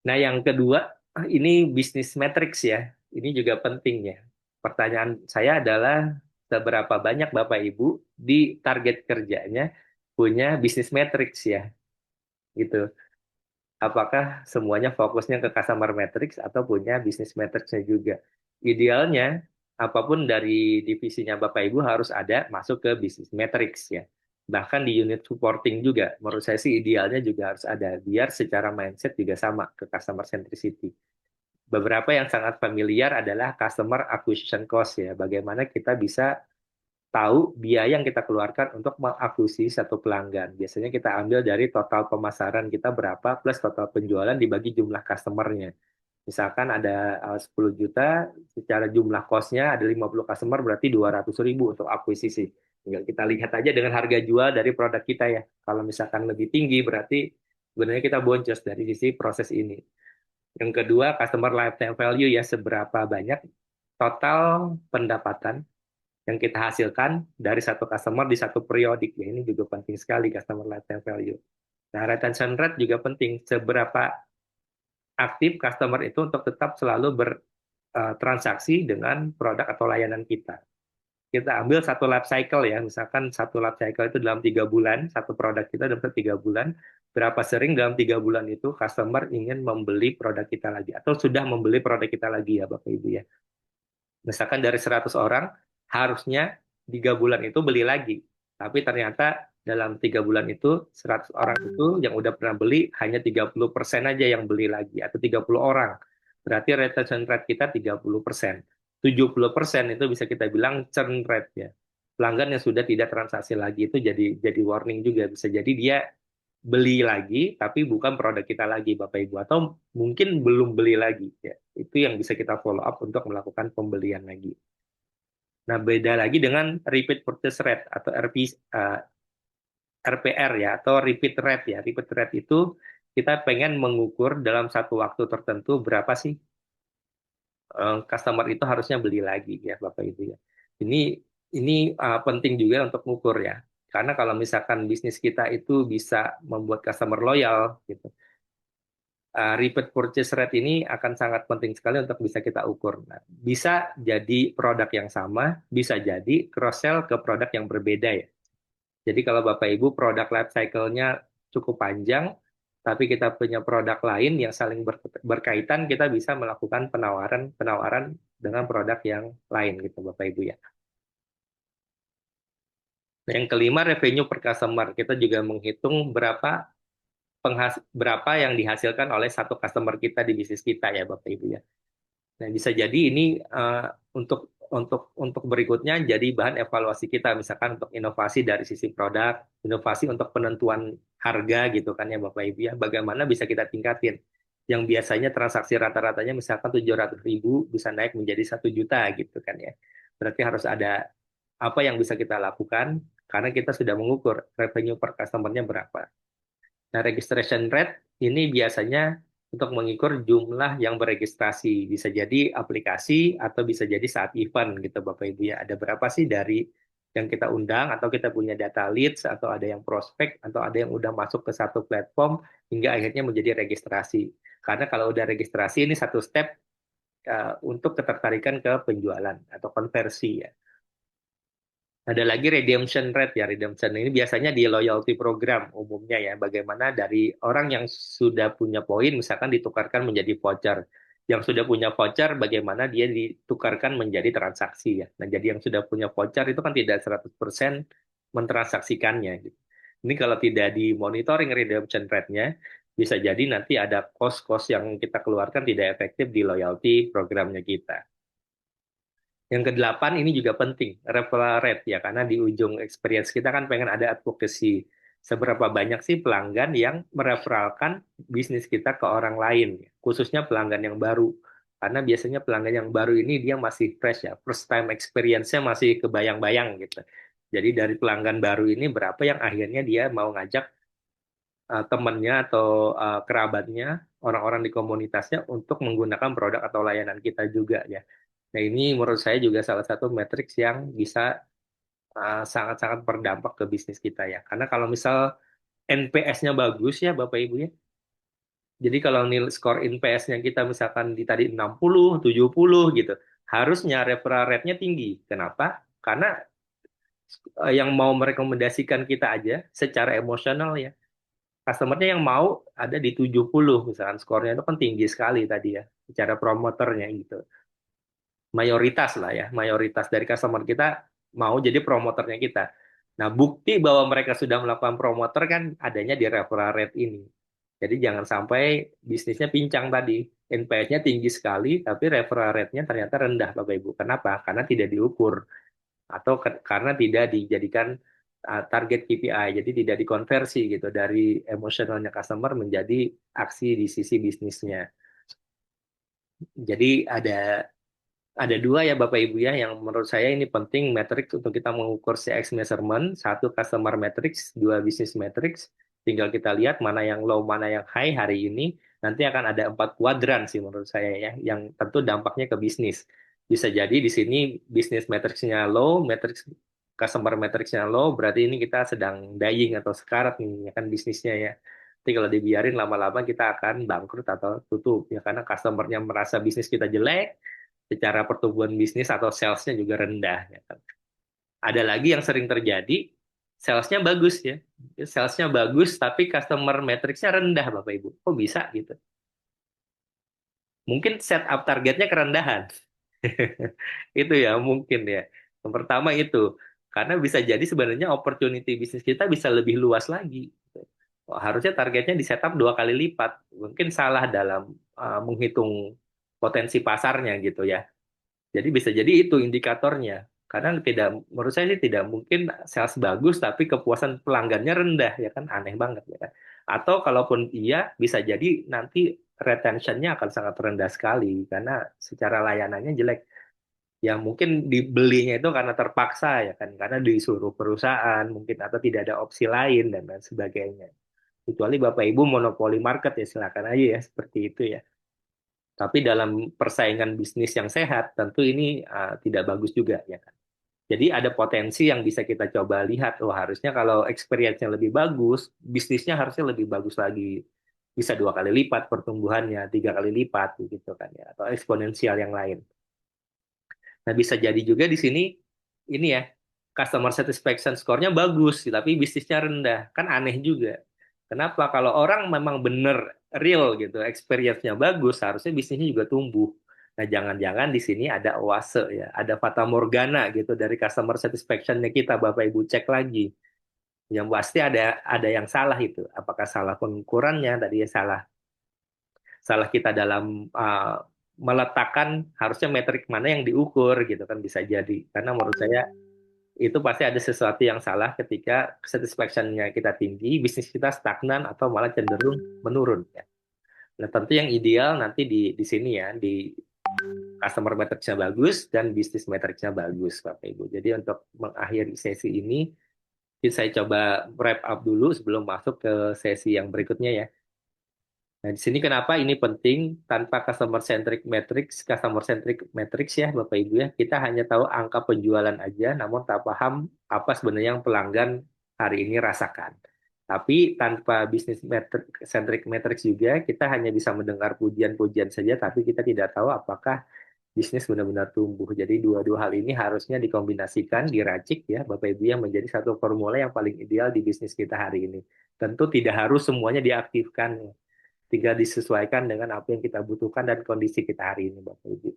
Nah, yang kedua, ini bisnis matrix ya. Ini juga penting ya. Pertanyaan saya adalah seberapa banyak Bapak Ibu di target kerjanya punya bisnis matrix ya, gitu. Apakah semuanya fokusnya ke customer matrix atau punya bisnis matrixnya juga? Idealnya, apapun dari divisinya Bapak Ibu harus ada masuk ke bisnis matrix ya. Bahkan di unit supporting juga, menurut saya sih idealnya juga harus ada, biar secara mindset juga sama ke customer centricity. Beberapa yang sangat familiar adalah customer acquisition cost ya. Bagaimana kita bisa tahu biaya yang kita keluarkan untuk mengakuisisi satu pelanggan. Biasanya kita ambil dari total pemasaran kita berapa plus total penjualan dibagi jumlah customernya. Misalkan ada 10 juta, secara jumlah cost-nya ada 50 customer, berarti 200.000 untuk akuisisi. Tinggal kita lihat aja dengan harga jual dari produk kita ya. Kalau misalkan lebih tinggi, berarti sebenarnya kita boncos dari sisi proses ini. Yang kedua, customer lifetime value ya, seberapa banyak total pendapatan yang kita hasilkan dari satu customer di satu periodik. Ya, ini juga penting sekali customer lifetime value. Nah, retention rate juga penting. Seberapa aktif customer itu untuk tetap selalu bertransaksi dengan produk atau layanan kita. Kita ambil satu life cycle ya, misalkan satu life cycle itu dalam 3 bulan, satu produk kita dalam 3 bulan, berapa sering dalam 3 bulan itu customer ingin membeli produk kita lagi, atau sudah membeli produk kita lagi ya Bapak Ibu ya. Misalkan dari 100 orang, harusnya 3 bulan itu beli lagi. Tapi ternyata dalam 3 bulan itu, 100 orang itu yang udah pernah beli, hanya 30% aja yang beli lagi, atau 30 orang. Berarti retention rate kita 30%. 70% itu bisa kita bilang churn rate ya. Pelanggan yang sudah tidak transaksi lagi itu jadi warning juga. Bisa jadi dia beli lagi, tapi bukan produk kita lagi, Bapak Ibu, atau mungkin belum beli lagi. Ya. Itu yang bisa kita follow up untuk melakukan pembelian lagi. Nah, beda lagi dengan repeat purchase rate atau RPR ya, atau repeat rate ya. Repeat rate itu kita pengen mengukur dalam satu waktu tertentu berapa sih customer itu harusnya beli lagi ya, Bapak Ibu ya. Ini ini penting juga untuk mengukur ya. Karena kalau misalkan bisnis kita itu bisa membuat customer loyal gitu, repeat purchase rate ini akan sangat penting sekali untuk bisa kita ukur. Nah, bisa jadi produk yang sama, bisa jadi cross-sell ke produk yang berbeda ya. Jadi kalau Bapak Ibu produk life cycle-nya cukup panjang, tapi kita punya produk lain yang saling berkaitan, kita bisa melakukan penawaran-penawaran dengan produk yang lain gitu Bapak Ibu ya. Nah, yang kelima revenue per customer. Kita juga menghitung berapa yang dihasilkan oleh satu customer kita di bisnis kita ya Bapak Ibu ya. Nah, bisa jadi ini untuk berikutnya jadi bahan evaluasi kita, misalkan untuk inovasi dari sisi produk, inovasi untuk penentuan harga gitu kan ya Bapak Ibu ya. Bagaimana bisa kita tingkatin? Yang biasanya transaksi rata-ratanya misalkan 700.000 bisa naik menjadi 1 juta gitu kan ya. Berarti harus ada apa yang bisa kita lakukan karena kita sudah mengukur revenue per customer-nya berapa. Nah, registration rate ini biasanya untuk mengukur jumlah yang beregistrasi. Bisa jadi aplikasi atau bisa jadi saat event gitu Bapak Ibu ya. Ada berapa sih dari yang kita undang atau kita punya data leads atau ada yang prospek atau ada yang udah masuk ke satu platform hingga akhirnya menjadi registrasi. Karena kalau udah registrasi ini satu step untuk ketertarikan ke penjualan atau konversi ya. Ada lagi redemption rate ya. Redemption ini biasanya di loyalty program umumnya ya. Bagaimana dari orang yang sudah punya poin misalkan ditukarkan menjadi voucher. Yang sudah punya voucher bagaimana dia ditukarkan menjadi transaksi ya. Nah, jadi yang sudah punya voucher itu kan tidak 100% mentransaksikannya gitu. Ini kalau tidak di monitoring redemption rate-nya bisa jadi nanti ada cost-cost yang kita keluarkan tidak efektif di loyalty programnya kita. Yang kedelapan ini juga penting, referral rate ya, karena di ujung experience kita kan pengen ada advocacy. Seberapa banyak sih pelanggan yang mereferalkan bisnis kita ke orang lain, ya. Khususnya pelanggan yang baru. Karena biasanya pelanggan yang baru ini dia masih fresh ya, first time experience-nya masih kebayang-bayang gitu. Jadi dari pelanggan baru ini berapa yang akhirnya dia mau ngajak temannya atau kerabatnya, orang-orang di komunitasnya untuk menggunakan produk atau layanan kita juga ya. Nah, ini menurut saya juga salah satu matriks yang bisa sangat-sangat berdampak ke bisnis kita ya. Karena kalau misal NPS-nya bagus ya Bapak Ibu ya, Jadi kalau nilai skor NPS-nya kita misalkan di tadi 60, 70 gitu, harusnya referral rate-nya tinggi. Kenapa? Karena yang mau merekomendasikan kita aja secara emosional ya, customer-nya yang mau ada di 70 misalkan skornya itu kan tinggi sekali tadi ya, secara promoternya gitu. Mayoritas lah ya, mayoritas dari customer kita mau jadi promoternya kita. Nah, bukti bahwa mereka sudah melakukan promoter kan adanya di referral rate ini. Jadi jangan sampai bisnisnya pincang tadi. NPS-nya tinggi sekali, tapi referral rate-nya ternyata rendah, Bapak Ibu. Kenapa? Karena tidak diukur atau karena tidak dijadikan target KPI, jadi tidak dikonversi gitu dari emosionalnya customer menjadi aksi di sisi bisnisnya. Jadi ada dua ya Bapak Ibu ya yang menurut saya ini penting matrix untuk kita mengukur CX measurement. Satu customer matrix, dua business matrix. Tinggal kita lihat mana yang low, mana yang high hari ini. Nanti akan ada 4 kuadran sih menurut saya ya, yang tentu dampaknya ke bisnis. Bisa jadi di sini bisnis matrixnya low, matrix customer matrixnya low, berarti ini kita sedang dying atau sekarat nih ya kan bisnisnya ya. Tapi kalau dibiarin lama-lama kita akan bangkrut atau tutup ya karena customernya merasa bisnis kita jelek, secara pertumbuhan bisnis atau salesnya juga rendah. Ya kan. Ada lagi yang sering terjadi, salesnya bagus ya, salesnya bagus tapi customer matrixnya rendah Bapak Ibu. Kok bisa gitu? Mungkin setup targetnya kerendahan. Itu ya mungkin ya. Yang pertama itu, karena bisa jadi sebenarnya opportunity bisnis kita bisa lebih luas lagi. Oh, harusnya targetnya di setup 2 kali lipat. Mungkin salah dalam menghitung potensi pasarnya gitu ya. Jadi bisa jadi itu indikatornya. Karena tidak, menurut saya sih tidak mungkin sales bagus tapi kepuasan pelanggannya rendah ya kan aneh banget ya kan. Atau kalaupun iya bisa jadi nanti retentionnya akan sangat rendah sekali karena secara layanannya jelek. Ya mungkin dibelinya itu karena terpaksa ya kan karena disuruh perusahaan mungkin atau tidak ada opsi lain dan lain sebagainya. Kecuali Bapak Ibu monopoli market ya silakan aja ya seperti itu ya. Tapi dalam persaingan bisnis yang sehat, tentu ini tidak bagus juga, ya kan? Jadi ada potensi yang bisa kita coba lihat. Oh, harusnya kalau experience-nya lebih bagus, bisnisnya harusnya lebih bagus lagi. Bisa 2 kali lipat pertumbuhannya, 3 kali lipat, gitu kan ya. Atau eksponensial yang lain. Nah, bisa jadi juga di sini, ini ya, customer satisfaction score-nya bagus, tapi bisnisnya rendah. Kan aneh juga. Kenapa? Kalau orang memang benar real gitu, experience-nya bagus, harusnya bisnisnya juga tumbuh. Nah, jangan-jangan di sini ada oase ya, ada fata morgana gitu dari customer satisfaction-nya kita, Bapak Ibu cek lagi. Yang pasti ada yang salah itu. Apakah salah pengukurannya, tadi ya salah salah kita dalam meletakkan harusnya metrik mana yang diukur gitu kan bisa jadi. Karena menurut saya itu pasti ada sesuatu yang salah ketika satisfaction-nya kita tinggi, bisnis kita stagnan atau malah cenderung menurun ya. Nah, tentu yang ideal nanti di sini ya, di customer metrics-nya bagus dan bisnis metrics-nya bagus, Bapak Ibu. Jadi untuk mengakhiri sesi ini, saya coba wrap up dulu sebelum masuk ke sesi yang berikutnya ya. Nah, di sini kenapa ini penting tanpa customer centric matrix ya Bapak Ibu ya, kita hanya tahu angka penjualan aja, namun tak paham apa sebenarnya yang pelanggan hari ini rasakan. Tapi tanpa bisnis centric matrix juga, kita hanya bisa mendengar pujian-pujian saja, tapi kita tidak tahu apakah bisnis benar-benar tumbuh. Jadi dua-dua hal ini harusnya dikombinasikan, diracik ya Bapak Ibu yang menjadi satu formula yang paling ideal di bisnis kita hari ini. Tentu tidak harus semuanya diaktifkan ya. Tinggal disesuaikan dengan apa yang kita butuhkan dan kondisi kita hari ini, Bapak Ibu.